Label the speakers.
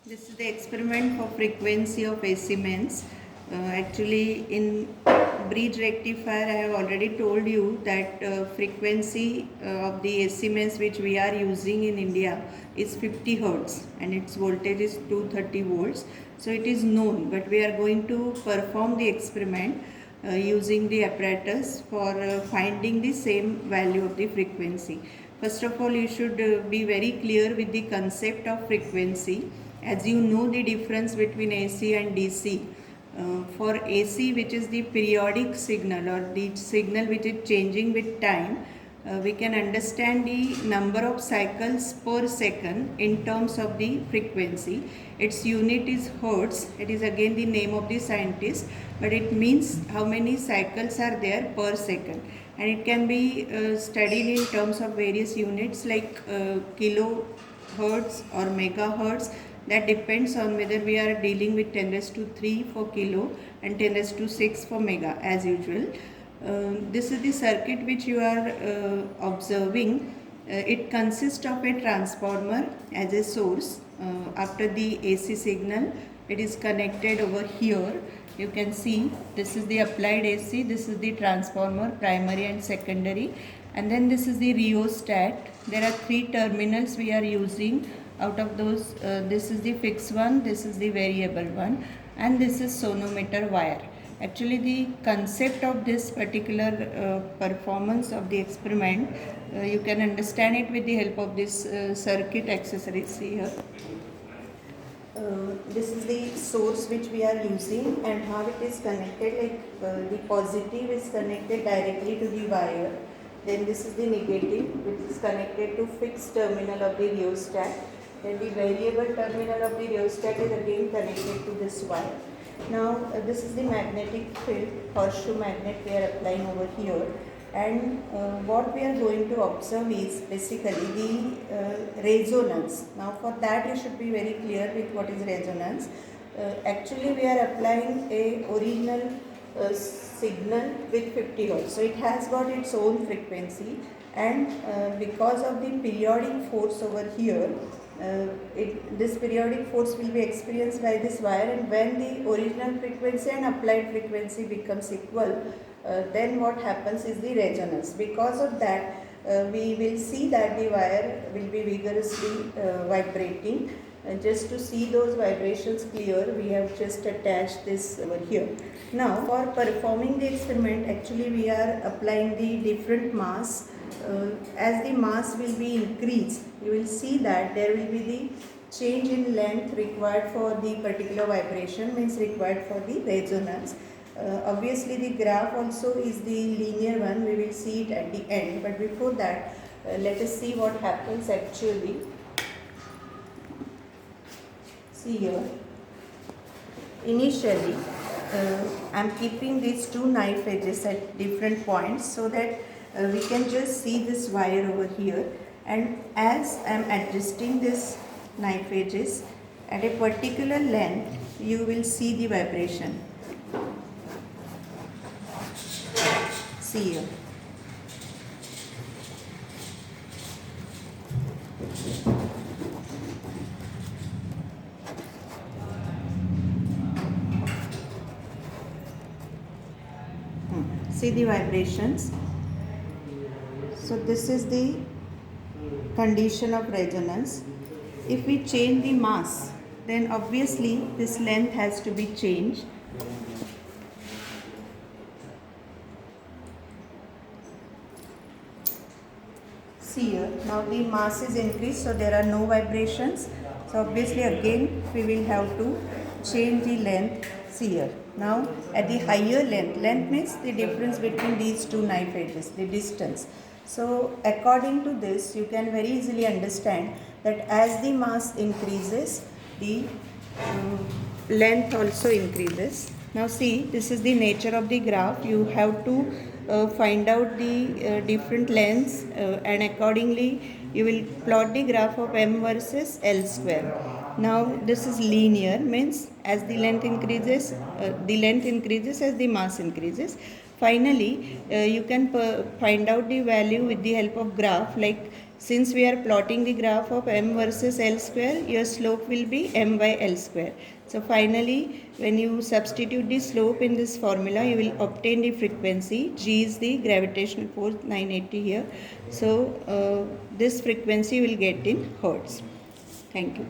Speaker 1: This is the experiment for frequency of AC mains. Actually, in bridge rectifier, I have already told you that frequency of the AC mains which we are using in India is 50 Hertz and its voltage is 230 volts. So it is known, but we are going to perform the experiment using the apparatus for finding the same value of the frequency. First of all, you should be very clear with the concept of frequency. As you know the difference between AC and DC. For AC, which is the periodic signal or the signal which is changing with time, we can understand the number of cycles per second in terms of the frequency. Its unit is Hertz. It is again the name of the scientist, but it means how many cycles are there per second. And it can be studied in terms of various units like kilohertz or megahertz. That depends on whether we are dealing with 10 raised to 3 for kilo and 10 raised to 6 for mega as usual. This is the circuit which you are observing. It consists of a transformer as a source. After the AC signal, it is connected over here. You can see this is the applied AC, this is the transformer, primary and secondary, and then this is the rheostat. There are 3 terminals we are using. Out of those, this is the fixed one, this is the variable one, and this is sonometer wire. Actually, the concept of this particular performance of the experiment, you can understand it with the help of this circuit accessories here. This is the source which we are using and how it is connected, like the positive is connected directly to the wire. Then this is the negative which is connected to fixed terminal of the rheostat. Then the variable terminal of the rheostat is again connected to this wire. Now this is the magnetic field, horseshoe magnet we are applying over here, and what we are going to observe is basically the resonance. Now for that you should be very clear with what is resonance. Actually we are applying a original signal with 50 Hz. So it has got its own frequency, and because of the periodic force over here, this periodic force will be experienced by this wire, and when the original frequency and applied frequency becomes equal, then what happens is the resonance. Because of that, we will see that the wire will be vigorously vibrating. Just to see those vibrations clear, we have just attached this over here. Now for performing the experiment, actually we are applying the different mass. As the mass will be increased, you will see that there will be the change in length required for the particular vibration, means required for the resonance. Obviously the graph also is the linear one, we will see it at the end, but before that let us see what happens actually. See here, initially I am keeping these two knife edges at different points so that we can just see this wire over here, and as I am adjusting this knife edges at a particular length, you will see the vibration. See here. See the vibrations. So this is the condition of resonance. If we change the mass, then obviously this length has to be changed. See here, now the mass is increased, so there are no vibrations. So obviously again we will have to change the length. See here, now at the higher length means the difference between these two knife edges, the distance. So according to this, you can very easily understand that as the mass increases, the length also increases. Now see, this is the nature of the graph. You have to find out the different lengths and accordingly you will plot the graph of m versus L square. Now this is linear, means as the length increases as the mass increases. Finally, you can find out the value with the help of graph, like since we are plotting the graph of m versus L square, your slope will be m by L square. So finally, when you substitute the slope in this formula, you will obtain the frequency. G is the gravitational force, 980 here. So this frequency will get in hertz. Thank you.